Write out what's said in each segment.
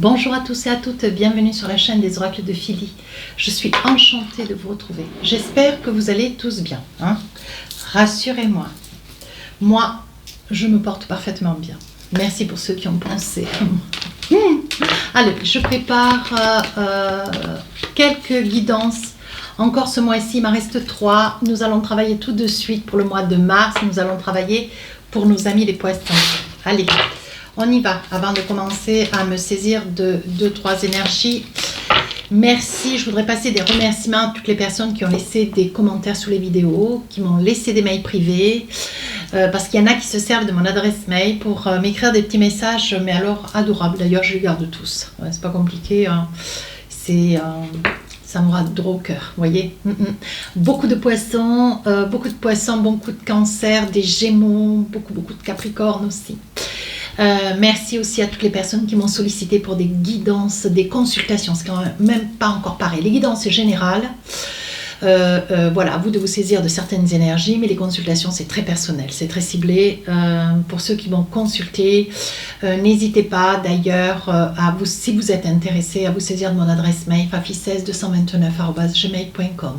Bonjour à tous et à toutes, bienvenue sur la chaîne des oracles de Philly. Je suis enchantée de vous retrouver. J'espère que vous allez tous bien. Rassurez-moi, moi, je me porte parfaitement bien. Merci pour ceux qui ont pensé. Allez, je prépare quelques guidances. Encore ce mois-ci, il m'en reste 3. Nous allons travailler tout de suite pour le mois de mars. Nous allons travailler pour nos amis les poissons. Allez, on y va avant de commencer à me saisir de 2-3 énergies. Merci, je voudrais passer des remerciements à toutes les personnes qui ont laissé des commentaires sous les vidéos, qui m'ont laissé des mails privés, parce qu'il y en a qui se servent de mon adresse mail pour m'écrire des petits messages, mais alors adorables. D'ailleurs, je les garde tous. Ouais, c'est pas compliqué, hein. Ça me rate droit au cœur, vous voyez. Beaucoup de poissons, beaucoup de cancers, des gémeaux, beaucoup de capricornes aussi. Merci aussi à toutes les personnes qui m'ont sollicité pour des guidances, des consultations. C'est quand même pas encore pareil. Les guidances, c'est général. Voilà, à vous de vous saisir de certaines énergies, mais les consultations, c'est très personnel, c'est très ciblé. Pour ceux qui vont consulter, n'hésitez pas d'ailleurs, si vous êtes intéressé, à vous saisir de mon adresse mail fafi16229@gmail.com.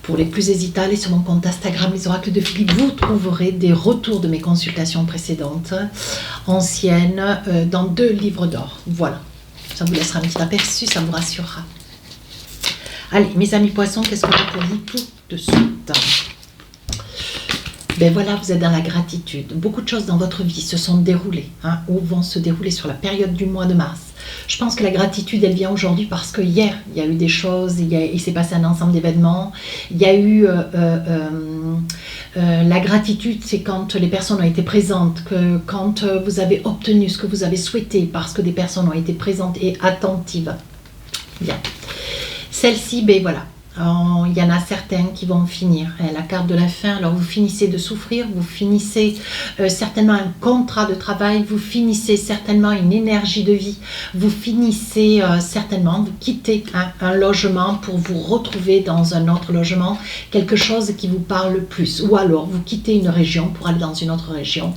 Pour les plus hésitants, allez sur mon compte Instagram, les oracles de Philippe, vous trouverez des retours de mes consultations précédentes, anciennes, dans 2 livres d'or. Voilà, ça vous laissera un petit aperçu, ça vous rassurera. Allez, mes amis poissons, qu'est-ce qu'on a pour vous tout de suite? Ben voilà, vous êtes dans la gratitude. Beaucoup de choses dans votre vie se sont déroulées, ou vont se dérouler sur la période du mois de mars. Je pense que la gratitude, elle vient aujourd'hui parce que hier, il y a eu des choses, il s'est passé un ensemble d'événements. Il y a eu la gratitude, c'est quand les personnes ont été présentes, quand vous avez obtenu ce que vous avez souhaité, parce que des personnes ont été présentes et attentives. Bien. Celle-ci, ben voilà, il y en a certains qui vont finir. La carte de la fin, alors vous finissez de souffrir, vous finissez certainement un contrat de travail, vous finissez certainement une énergie de vie, vous finissez certainement, vous quittez un logement pour vous retrouver dans un autre logement, quelque chose qui vous parle plus. Ou alors vous quittez une région pour aller dans une autre région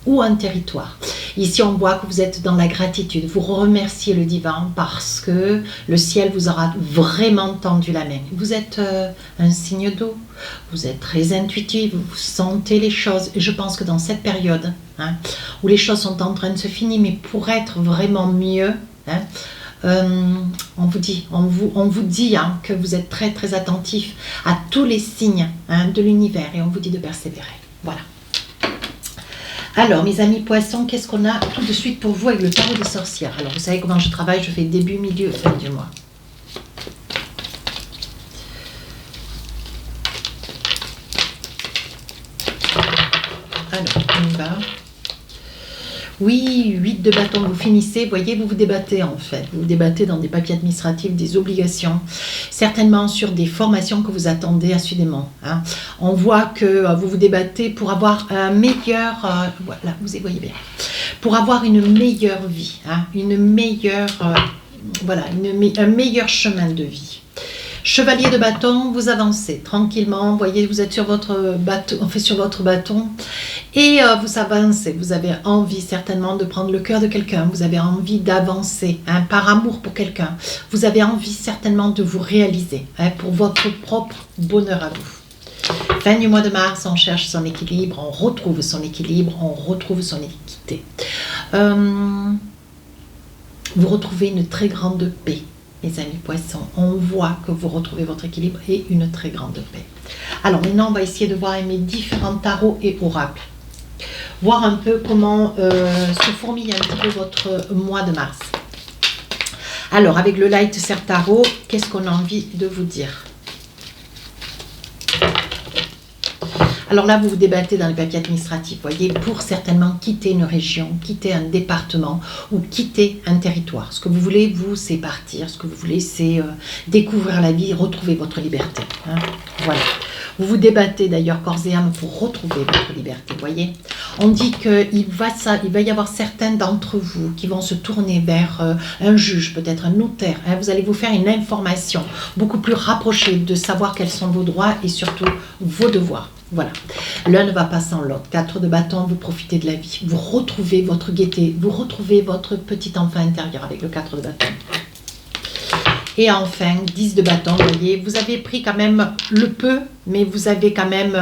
ou un territoire. Ici, on voit que vous êtes dans la gratitude. Vous remerciez le divin parce que le ciel vous aura vraiment tendu la main. Vous êtes un signe d'eau. Vous êtes très intuitif. Vous sentez les choses. Et je pense que dans cette période où les choses sont en train de se finir, mais pour être vraiment mieux, on vous dit que vous êtes très très attentif à tous les signes de l'univers et on vous dit de persévérer. Voilà. Alors, mes amis poissons, qu'est-ce qu'on a tout de suite pour vous avec le tarot des sorcières? Alors, vous savez comment je travaille, je fais début, milieu, fin du mois. Alors, on y va. Oui, 8 de bâton, vous finissez, voyez, vous vous débattez en fait. Vous vous débattez dans des papiers administratifs, des obligations, certainement sur des formations que vous attendez assidûment. On voit que vous vous débattez pour avoir un meilleur, voilà, vous voyez bien, pour avoir une meilleure vie, une meilleure, voilà, un meilleur chemin de vie. Chevalier de bâton, vous avancez tranquillement, voyez, vous êtes sur votre bâton, et vous avancez, vous avez envie certainement de prendre le cœur de quelqu'un, vous avez envie d'avancer, par amour pour quelqu'un, vous avez envie certainement de vous réaliser, pour votre propre bonheur à vous. Fin du mois de mars, on cherche son équilibre, on retrouve son équilibre, on retrouve son équité. Vous retrouvez une très grande paix. Mes amis poissons, on voit que vous retrouvez votre équilibre et une très grande paix. Alors maintenant, on va essayer de voir mes différents tarots et oracles. Voir un peu comment se fourmille un petit peu votre mois de mars. Alors, avec le Light Ser Tarot, qu'est-ce qu'on a envie de vous dire? Alors là, vous vous débattez dans les papiers administratifs, voyez, pour certainement quitter une région, quitter un département ou quitter un territoire. Ce que vous voulez, vous, c'est partir. Ce que vous voulez, c'est découvrir la vie, retrouver votre liberté. Voilà. Vous vous débattez d'ailleurs corps et âme pour retrouver votre liberté, voyez. On dit qu'il va y avoir certains d'entre vous qui vont se tourner vers un juge, peut-être un notaire. Vous allez vous faire une information beaucoup plus rapprochée de savoir quels sont vos droits et surtout vos devoirs. Voilà. L'un ne va pas sans l'autre. 4 de bâton, vous profitez de la vie. Vous retrouvez votre gaieté. Vous retrouvez votre petit enfant intérieur avec le 4 de bâton. Et enfin, 10 de bâton, vous voyez, vous avez pris quand même le peu, mais vous avez quand même,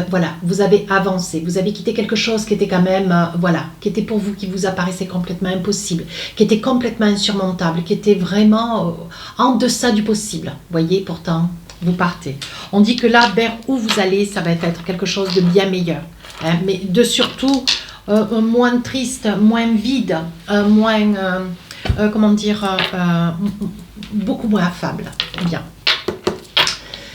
voilà, vous avez avancé. Vous avez quitté quelque chose qui était quand même, voilà, qui était pour vous, qui vous apparaissait complètement impossible, qui était complètement insurmontable, qui était vraiment en deçà du possible. Vous voyez, pourtant, vous partez. On dit que là, vers où vous allez, ça va être quelque chose de bien meilleur. Hein, mais de surtout moins triste, moins vide, moins, comment dire, beaucoup moins affable. Bien.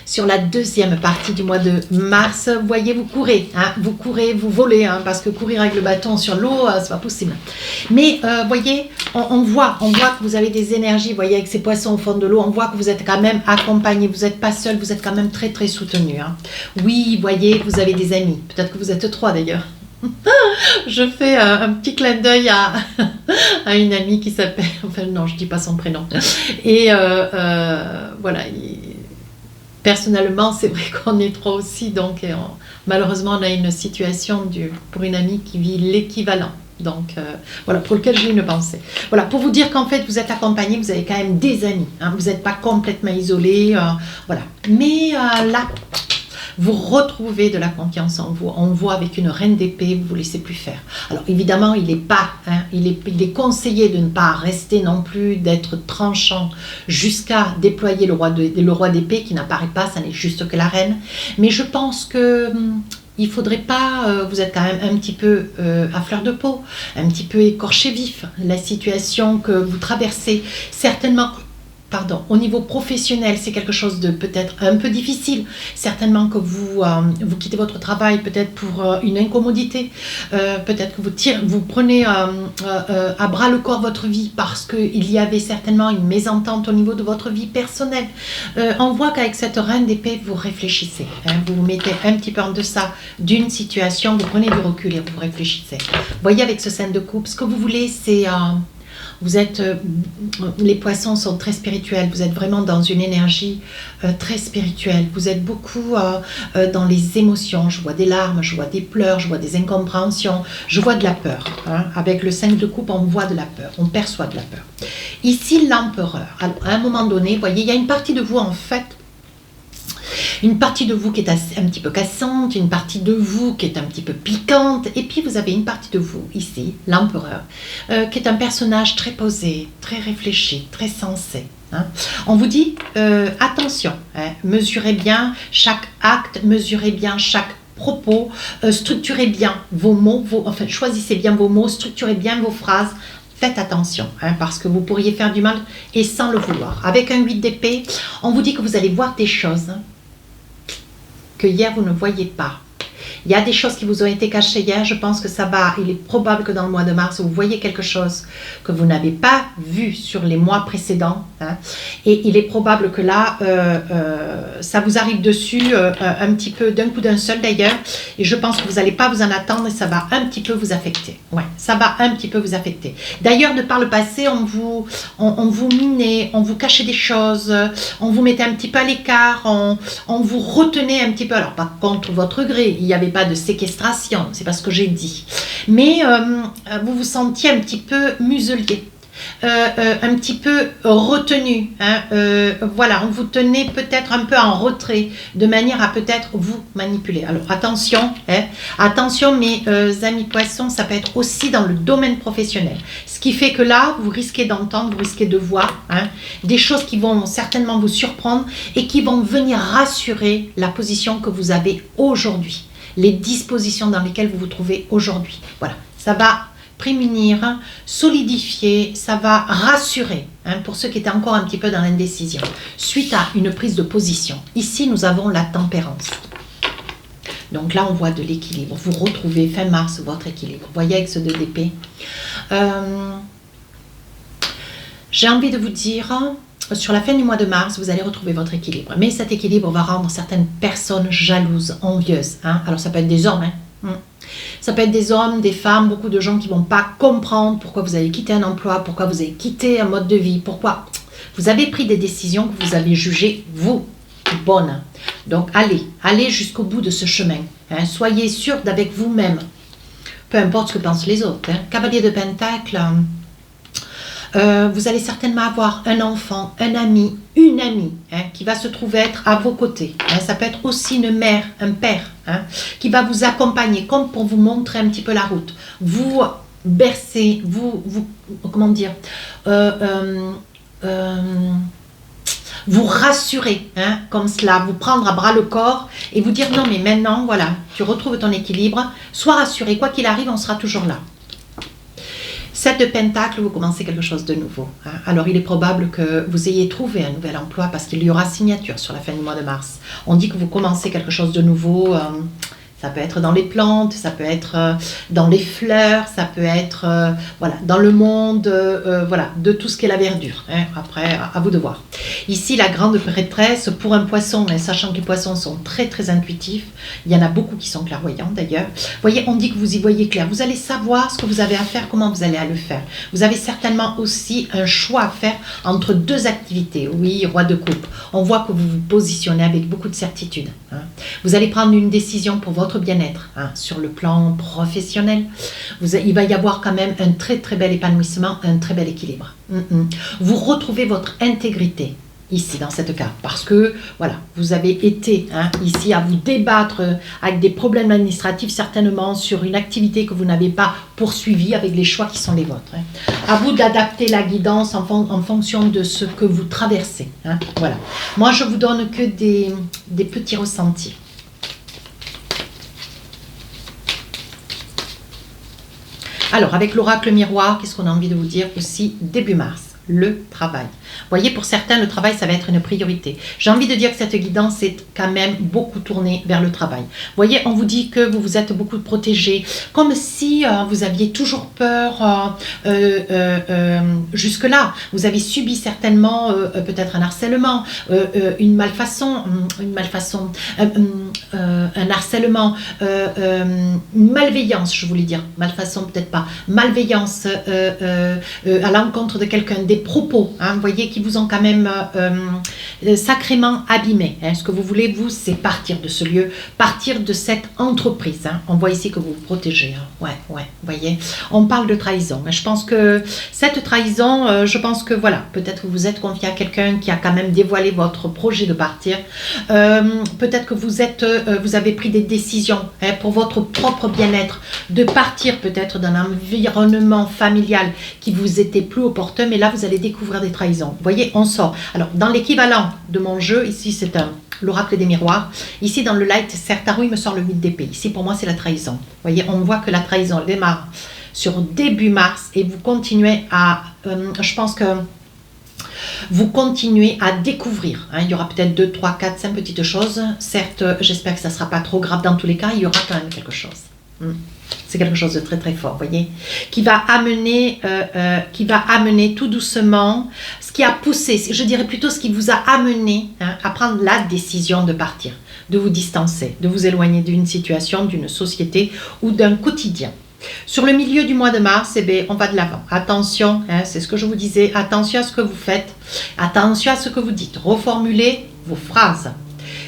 Sur la deuxième partie du mois de mars, vous voyez, vous courez, hein, vous volez, hein, parce que courir avec le bâton sur l'eau, c'est pas possible. Mais voyez, on voit que vous avez des énergies, vous voyez, avec ces poissons au fond de l'eau, on voit que vous êtes quand même accompagné, vous n'êtes pas seul, vous êtes quand même très très soutenu. Hein. Oui, voyez, vous avez des amis, peut-être que vous êtes 3 d'ailleurs. Je fais un petit clin d'œil à une amie qui s'appelle, enfin non, je dis pas son prénom. Et voilà, personnellement, c'est vrai qu'on est 3 aussi, donc malheureusement, on a une situation pour une amie qui vit l'équivalent. Donc voilà, pour lequel j'ai une pensée. Voilà, pour vous dire qu'en fait, vous êtes accompagné, vous avez quand même des amis. Hein, vous n'êtes pas complètement isolé, voilà. Mais là, vous retrouvez de la confiance en vous. On voit avec une reine d'épée, vous ne vous laissez plus faire. Alors évidemment, il est conseillé de ne pas rester non plus, d'être tranchant jusqu'à déployer le roi d'épée qui n'apparaît pas, ça n'est juste que la reine. Mais je pense que il ne faudrait pas, vous êtes quand même un petit peu à fleur de peau, un petit peu écorché vif. La situation que vous traversez, certainement... Pardon, au niveau professionnel, c'est quelque chose de peut-être un peu difficile. Certainement que vous quittez votre travail peut-être pour une incommodité. Peut-être que vous prenez à bras le corps votre vie parce qu'il y avait certainement une mésentente au niveau de votre vie personnelle. On voit qu'avec cette reine d'épée, vous réfléchissez. Hein, vous vous mettez un petit peu en deçà d'une situation, vous prenez du recul et vous réfléchissez. Vous voyez avec ce 5 de coupe, ce que vous voulez, c'est... Vous êtes, les poissons sont très spirituels, vous êtes vraiment dans une énergie très spirituelle, vous êtes beaucoup dans les émotions, je vois des larmes, je vois des pleurs, je vois des incompréhensions, je vois de la peur. Hein. Avec le 5 de coupe, on voit de la peur, on perçoit de la peur. Ici, l'empereur. Alors, à un moment donné, vous voyez, il y a une partie de vous en fait, une partie de vous qui est un petit peu cassante, une partie de vous qui est un petit peu piquante, et puis vous avez une partie de vous, ici, l'empereur, qui est un personnage très posé, très réfléchi, très sensé. Hein. On vous dit, attention, hein, mesurez bien chaque acte, mesurez bien chaque propos, structurez bien vos mots, enfin, choisissez bien vos mots, structurez bien vos phrases. Faites attention, hein, parce que vous pourriez faire du mal et sans le vouloir. Avec un 8 d'épée, on vous dit que vous allez voir des choses que hier vous ne voyez pas. Il y a des choses qui vous ont été cachées hier, je pense que ça va, il est probable que dans le mois de mars, vous voyez quelque chose que vous n'avez pas vu sur les mois précédents, hein, et il est probable que là, ça vous arrive dessus un petit peu, d'un coup d'un seul d'ailleurs, et je pense que vous n'allez pas vous en attendre et ça va un petit peu vous affecter. Ouais, ça va un petit peu vous affecter. D'ailleurs, de par le passé, on vous minait, on vous cachait des choses, on vous mettait un petit peu à l'écart, on vous retenait un petit peu, alors pas contre votre gré, il y avait pas de séquestration, c'est pas ce que j'ai dit, mais vous vous sentiez un petit peu muselier, un petit peu retenu, hein, voilà, on vous tenait peut-être un peu en retrait, de manière à peut-être vous manipuler. Alors attention, hein, attention mes amis poissons, ça peut être aussi dans le domaine professionnel, ce qui fait que là, vous risquez d'entendre, vous risquez de voir, hein, des choses qui vont certainement vous surprendre et qui vont venir rassurer la position que vous avez aujourd'hui, les dispositions dans lesquelles vous vous trouvez aujourd'hui. Voilà, ça va prémunir, solidifier, ça va rassurer, hein, pour ceux qui étaient encore un petit peu dans l'indécision, suite à une prise de position. Ici, nous avons la tempérance. Donc là, on voit de l'équilibre. Vous retrouvez fin mars votre équilibre. Vous voyez avec ce 2 d'épée. J'ai envie de vous dire... Sur la fin du mois de mars, vous allez retrouver votre équilibre. Mais cet équilibre va rendre certaines personnes jalouses, envieuses. Hein. Alors, ça peut être des hommes. Hein. Ça peut être des hommes, des femmes, beaucoup de gens qui ne vont pas comprendre pourquoi vous avez quitté un emploi, pourquoi vous avez quitté un mode de vie, pourquoi vous avez pris des décisions que vous avez jugées, vous, bonne. Donc allez jusqu'au bout de ce chemin. Hein. Soyez sûr d'avec vous-même. Peu importe ce que pensent les autres. Hein. Cavalier de Pentacle, vous allez certainement avoir un enfant, un ami, une amie hein, qui va se trouver être à vos côtés. Hein. Ça peut être aussi une mère, un père hein, qui va vous accompagner comme pour vous montrer un petit peu la route. Vous bercer, comment dire, vous rassurer, hein, comme cela, vous prendre à bras le corps et vous dire non mais maintenant, voilà, tu retrouves ton équilibre, sois rassuré, quoi qu'il arrive, on sera toujours là. 7 de Pentacle, vous commencez quelque chose de nouveau. Hein. Alors il est probable que vous ayez trouvé un nouvel emploi parce qu'il y aura signature sur la fin du mois de mars. On dit que vous commencez quelque chose de nouveau. Ça peut être dans les plantes, ça peut être dans les fleurs, ça peut être voilà, dans le monde voilà, de tout ce qui est la verdure. Hein. Après, à vous de voir. Ici, la grande prêtresse, pour un poisson, hein, sachant que les poissons sont très très intuitifs, il y en a beaucoup qui sont clairvoyants d'ailleurs. Vous voyez, on dit que vous y voyez clair. Vous allez savoir ce que vous avez à faire, comment vous allez à le faire. Vous avez certainement aussi un choix à faire entre deux activités. Oui, roi de coupe. On voit que vous vous positionnez avec beaucoup de certitude. Hein. Vous allez prendre une décision pour votre bien-être hein, sur le plan professionnel. Il va y avoir quand même un très très bel épanouissement, un très bel équilibre. Vous retrouvez votre intégrité ici dans cette carte parce que voilà, vous avez été hein, ici à vous débattre avec des problèmes administratifs certainement sur une activité que vous n'avez pas poursuivie avec les choix qui sont les vôtres. Hein. À vous d'adapter la guidance en fonction de ce que vous traversez. Hein. Voilà. Moi je vous donne que des petits ressentis. Alors, avec l'oracle miroir, qu'est-ce qu'on a envie de vous dire aussi début mars? Le travail. Vous voyez, pour certains, le travail, ça va être une priorité. J'ai envie de dire que cette guidance est quand même beaucoup tournée vers le travail. Vous voyez, on vous dit que vous vous êtes beaucoup protégé, comme si vous aviez toujours peur jusque-là. Vous avez subi certainement peut-être un harcèlement, une malfaçon, un harcèlement, une malveillance, je voulais dire. Malfaçon, peut-être pas. Malveillance à l'encontre de quelqu'un, des propos, hein, vous voyez, qui vous ont quand même sacrément abîmé. Hein. Ce que vous voulez, vous, c'est partir de ce lieu, partir de cette entreprise. Hein. On voit ici que vous vous protégez. Hein. Ouais, vous voyez. On parle de trahison. Je pense que cette trahison, je pense que voilà, peut-être que vous êtes confié à quelqu'un qui a quand même dévoilé votre projet de partir. Peut-être que vous avez pris des décisions hein, pour votre propre bien-être, de partir peut-être d'un environnement familial qui vous était plus opportun, mais là, vous allez découvrir des trahisons. Vous voyez, on sort. Alors, dans l'équivalent de mon jeu, ici, c'est l'oracle des miroirs. Ici, dans le light, Tarot, il me sort le 8 d'épée. Ici, pour moi, c'est la trahison. Vous voyez, on voit que la trahison démarre sur début mars et vous continuez à... je pense que vous continuez à découvrir. Hein. Il y aura peut-être 2, 3, 4, 5 petites choses. Certes, j'espère que ça ne sera pas trop grave dans tous les cas. Il y aura quand même quelque chose. C'est quelque chose de très très fort, vous voyez, qui va amener tout doucement, ce qui a poussé, je dirais plutôt ce qui vous a amené hein, à prendre la décision de partir, de vous distancer, de vous éloigner d'une situation, d'une société ou d'un quotidien. Sur le milieu du mois de mars, eh bien, on va de l'avant. Attention, hein, c'est ce que je vous disais, attention à ce que vous faites, attention à ce que vous dites, reformulez vos phrases.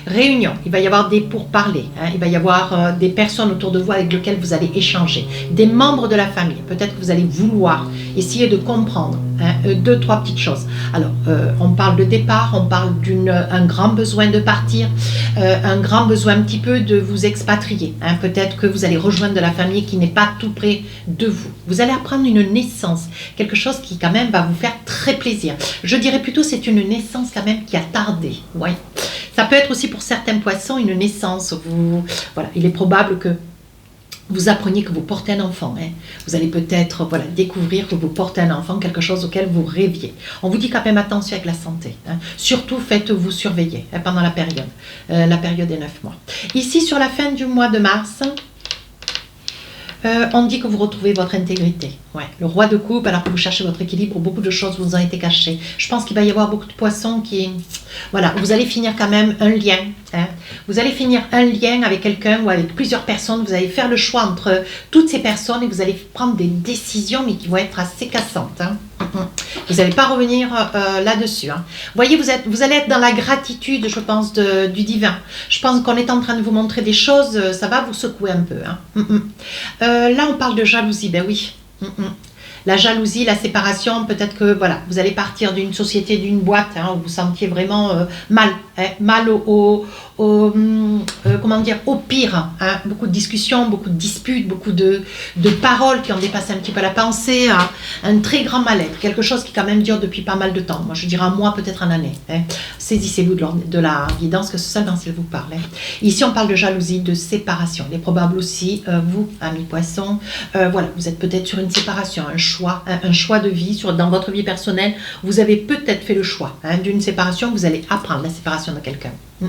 Réunion, il va y avoir des pourparlers, hein, il va y avoir des personnes autour de vous avec lesquelles vous allez échanger, des membres de la famille, peut-être que vous allez vouloir essayer de comprendre hein, 2, 3 petites choses. Alors, on parle de départ, on parle d'un grand besoin de partir, un grand besoin un petit peu de vous expatrier. Hein, peut-être que vous allez rejoindre de la famille qui n'est pas tout près de vous. Vous allez apprendre une naissance, quelque chose qui quand même va vous faire très plaisir. Je dirais plutôt c'est une naissance quand même qui a tardé, ouais. Ça peut être aussi pour certains poissons une naissance. Voilà, il est probable que vous appreniez que vous portez un enfant. Hein. Vous allez peut-être voilà, découvrir que vous portez un enfant, quelque chose auquel vous rêviez. On vous dit quand même attention avec la santé. Hein. Surtout faites-vous surveiller hein, pendant la période des 9 mois. Ici, sur la fin du mois de mars, on dit que vous retrouvez votre intégrité. Ouais. Le roi de coupe, alors que vous cherchez votre équilibre, beaucoup de choses vous ont été cachées. Je pense qu'il va y avoir beaucoup de poissons qui... Voilà, vous allez finir quand même un lien. Hein. Vous allez finir un lien avec quelqu'un ou avec plusieurs personnes. Vous allez faire le choix entre toutes ces personnes et vous allez prendre des décisions, mais qui vont être assez cassantes. Hein. Vous n'allez pas revenir là-dessus. Hein. Vous voyez, vous allez être dans la gratitude, je pense, du divin. Je pense qu'on est en train de vous montrer des choses, ça va vous secouer un peu. Hein. Là, on parle de jalousie, ben oui. La jalousie, la séparation, peut-être que voilà, vous allez partir d'une société, d'une boîte, hein, où vous sentiez vraiment mal, hein, mal comment dire, au pire. Hein, beaucoup de discussions, beaucoup de disputes, beaucoup de paroles qui ont dépassé un petit peu la pensée, hein, un très grand mal-être, quelque chose qui quand même dure depuis pas mal de temps. Moi, je dirais un mois, peut-être une année. Hein. Saisissez-vous de la guidance, que ce soit dans s'il vous parle. Hein. Ici, on parle de jalousie, de séparation. Il est probable aussi, vous, amis poissons, voilà, vous êtes peut-être sur une séparation, un choix de vie dans votre vie personnelle. Vous avez peut-être fait le choix hein, d'une séparation. Vous allez apprendre la séparation de quelqu'un. Il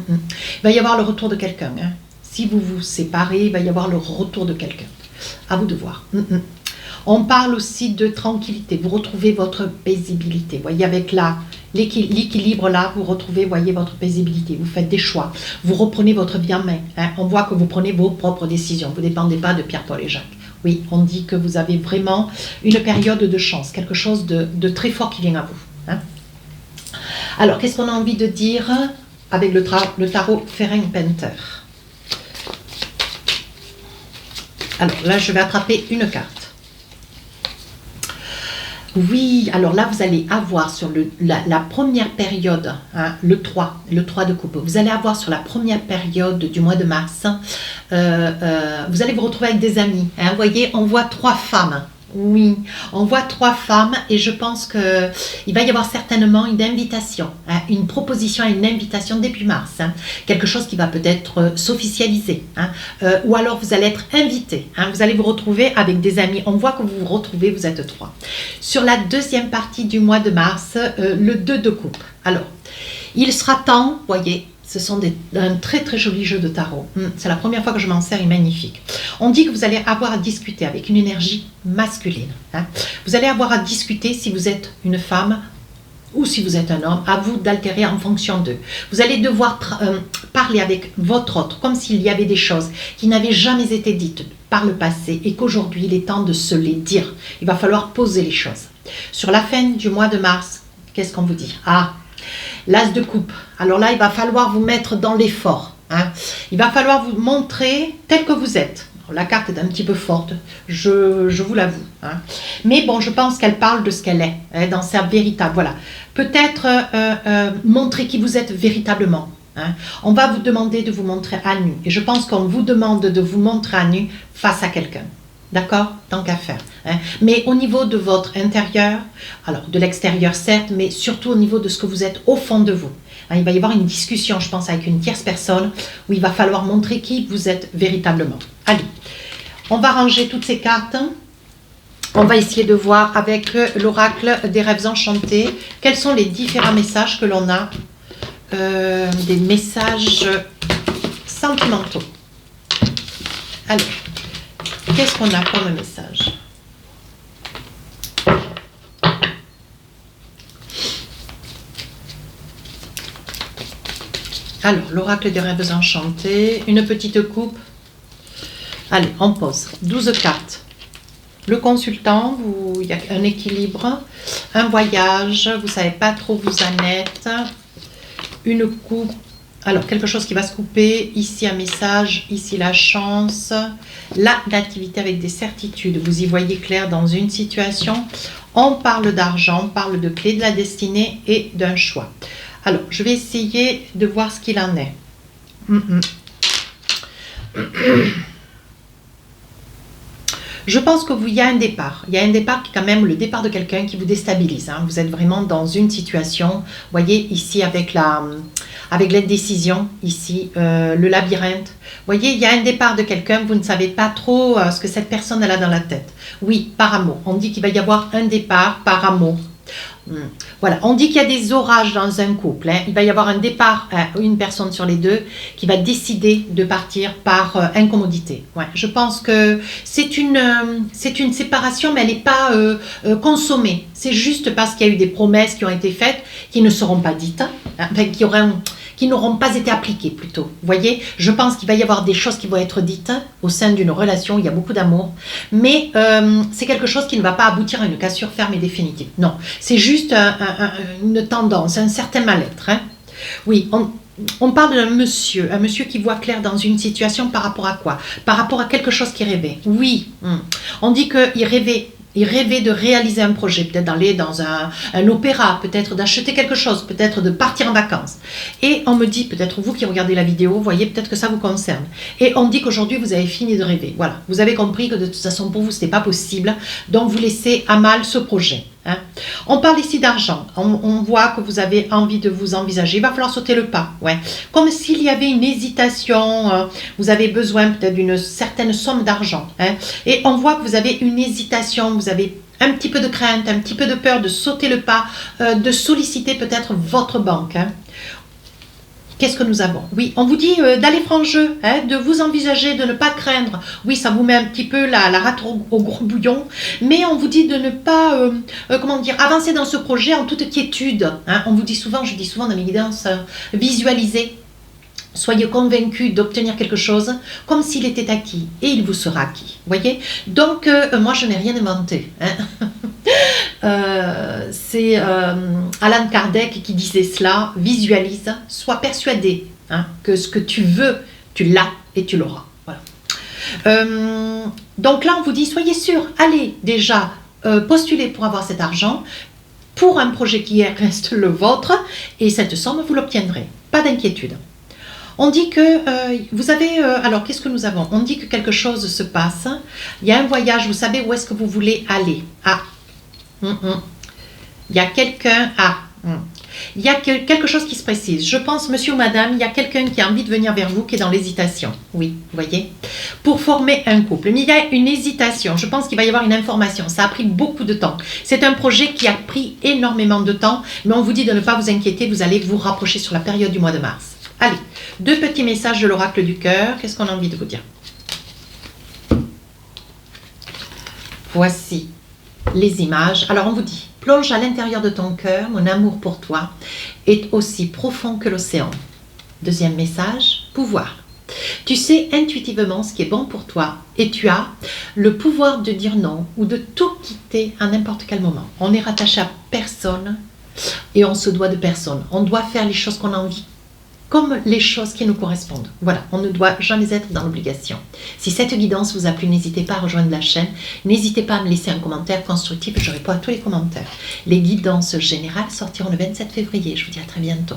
va y avoir le retour de quelqu'un. Hein. Si vous vous séparez, il va y avoir le retour de quelqu'un. À vous de voir. On parle aussi de tranquillité. Vous retrouvez votre paisibilité. Vous voyez, avec l'équilibre là, vous retrouvez, voyez, votre paisibilité. Vous faites des choix. Vous reprenez votre vie en main. Hein. On voit que vous prenez vos propres décisions. Vous ne dépendez pas de Pierre, Paul et Jacques. Oui, on dit que vous avez vraiment une période de chance, quelque chose de très fort qui vient à vous. Hein. Alors, qu'est-ce qu'on a envie de dire avec le tarot Ferenc-Painter? Alors là, je vais attraper une carte. Oui, alors là, vous allez avoir sur la première période, hein, le 3 de coupe, vous allez avoir sur la première période du mois de mars, vous allez vous retrouver avec des amis. Hein, vous voyez, on voit 3 femmes. Oui, on voit 3 femmes et je pense qu'il va y avoir certainement une invitation, hein, une proposition à une invitation début mars. Hein, quelque chose qui va peut-être s'officialiser. Hein, ou alors vous allez être invité. Hein, vous allez vous retrouver avec des amis. On voit que vous vous retrouvez, vous êtes 3. Sur la deuxième partie du mois de mars, le 2 de coupe. Alors, il sera temps, voyez, ce sont un très très joli jeu de tarot. C'est la première fois que je m'en sers, il est magnifique. On dit que vous allez avoir à discuter avec une énergie masculine. Hein. Vous allez avoir à discuter si vous êtes une femme ou si vous êtes un homme, à vous d'altérer en fonction d'eux. Vous allez devoir parler avec votre autre, comme s'il y avait des choses qui n'avaient jamais été dites par le passé et qu'aujourd'hui il est temps de se les dire. Il va falloir poser les choses. Sur la fin du mois de mars, qu'est-ce qu'on vous dit? Ah, l'as de coupe. Alors là, il va falloir vous mettre dans l'effort. Hein. Il va falloir vous montrer tel que vous êtes. Alors, la carte est un petit peu forte, je vous l'avoue. Hein. Mais bon, je pense qu'elle parle de ce qu'elle est, hein, dans sa véritable. Voilà. Peut-être montrer qui vous êtes véritablement. Hein. On va vous demander de vous montrer à nu. Et je pense qu'on vous demande de vous montrer à nu face à quelqu'un. D'accord? Tant qu'à faire. Hein. Mais au niveau de votre intérieur, alors de l'extérieur certes, mais surtout au niveau de ce que vous êtes au fond de vous. Hein, il va y avoir une discussion, je pense, avec une tierce personne où il va falloir montrer qui vous êtes véritablement. Allez, on va ranger toutes ces cartes. On va essayer de voir avec l'oracle des rêves enchantés quels sont les différents messages que l'on a. Des messages sentimentaux. Alors, qu'est-ce qu'on a comme message? Alors, l'oracle des rêves enchantés, une petite coupe. Allez, on pose 12 cartes. Le consultant, il y a un équilibre, un voyage, vous ne savez pas trop où vous en êtes. Une coupe. Alors, quelque chose qui va se couper. Ici, un message. Ici, la chance. La nativité avec des certitudes. Vous y voyez clair dans une situation. On parle d'argent, on parle de clé de la destinée et d'un choix. Alors, je vais essayer de voir ce qu'il en est. Je pense qu'il y a un départ. Il y a un départ qui est quand même le départ de quelqu'un qui vous déstabilise. Hein. Vous êtes vraiment dans une situation, vous voyez ici avec l'indécision, ici le labyrinthe. Vous voyez, il y a un départ de quelqu'un, vous ne savez pas trop ce que cette personne elle a dans la tête. Oui, par amour. On dit qu'il va y avoir un départ par amour. Voilà, on dit qu'il y a des orages dans un couple. Hein. Il va y avoir un départ, une personne sur les deux qui va décider de partir par incommodité. Ouais, je pense que c'est une séparation, mais elle n'est pas consommée. C'est juste parce qu'il y a eu des promesses qui ont été faites, qui ne seront pas dites, hein, enfin, qui n'auront pas été appliquées plutôt. Vous voyez, je pense qu'il va y avoir des choses qui vont être dites au sein d'une relation, il y a beaucoup d'amour, mais c'est quelque chose qui ne va pas aboutir à une cassure ferme et définitive. Non, c'est juste une tendance, un certain mal-être. Hein. Oui, on parle d'un monsieur, un monsieur qui voit clair dans une situation par rapport à quoi? Par rapport à quelque chose qu'il rêvait. Oui, on dit qu'il rêvait. Il rêvait de réaliser un projet, peut-être d'aller dans un opéra, peut-être d'acheter quelque chose, peut-être de partir en vacances. Et on me dit, peut-être vous qui regardez la vidéo, voyez, peut-être que ça vous concerne. Et on dit qu'aujourd'hui, vous avez fini de rêver. Voilà, vous avez compris que de toute façon, pour vous, ce n'est pas possible. Donc, vous laissez à mal ce projet. Hein. On parle ici d'argent. On voit que vous avez envie de vous envisager. Il va falloir sauter le pas. Ouais. Comme s'il y avait une hésitation. Vous avez besoin peut-être d'une certaine somme d'argent. Hein. Et on voit que vous avez une hésitation. Vous avez un petit peu de crainte, un petit peu de peur de sauter le pas, de solliciter peut-être votre banque. Hein. Qu'est-ce que nous avons? Oui, on vous dit d'aller franc jeu, hein, de vous envisager, de ne pas craindre. Oui, ça vous met un petit peu la rate au gros bouillon, mais on vous dit de ne pas, comment dire, avancer dans ce projet en toute quiétude. Hein. On vous dit souvent, je dis souvent dans mes guidances, visualisez. Soyez convaincus d'obtenir quelque chose comme s'il était acquis, et il vous sera acquis. Voyez? Donc, moi, je n'ai rien inventé. Hein. C'est Alan Kardec qui disait cela, visualise, sois persuadé hein, que ce que tu veux, tu l'as et tu l'auras. Voilà. Donc là, on vous dit, soyez sûr, allez déjà postuler pour avoir cet argent, pour un projet qui reste le vôtre, et cette somme, vous l'obtiendrez. Pas d'inquiétude. On dit que vous avez... alors, qu'est-ce que nous avons? On dit que quelque chose se passe. Il y a un voyage, vous savez où est-ce que vous voulez aller? Ah, il y a quelqu'un... Ah, il y a quelque chose qui se précise. Je pense, monsieur ou madame, il y a quelqu'un qui a envie de venir vers vous, qui est dans l'hésitation. Oui, vous voyez? Pour former un couple. Mais il y a une hésitation. Je pense qu'il va y avoir une information. Ça a pris beaucoup de temps. C'est un projet qui a pris énormément de temps. Mais on vous dit de ne pas vous inquiéter. Vous allez vous rapprocher sur la période du mois de mars. Allez, 2 petits messages de l'oracle du cœur. Qu'est-ce qu'on a envie de vous dire? Voici les images. Alors, on vous dit, plonge à l'intérieur de ton cœur. Mon amour pour toi est aussi profond que l'océan. 2e message, pouvoir. Tu sais intuitivement ce qui est bon pour toi et tu as le pouvoir de dire non ou de tout quitter à n'importe quel moment. On est rattaché à personne et on se doit de personne. On doit faire les choses qu'on a envie comme les choses qui nous correspondent. Voilà, on ne doit jamais être dans l'obligation. Si cette guidance vous a plu, n'hésitez pas à rejoindre la chaîne. N'hésitez pas à me laisser un commentaire constructif. Je réponds à tous les commentaires. Les guidances générales sortiront le 27 février. Je vous dis à très bientôt.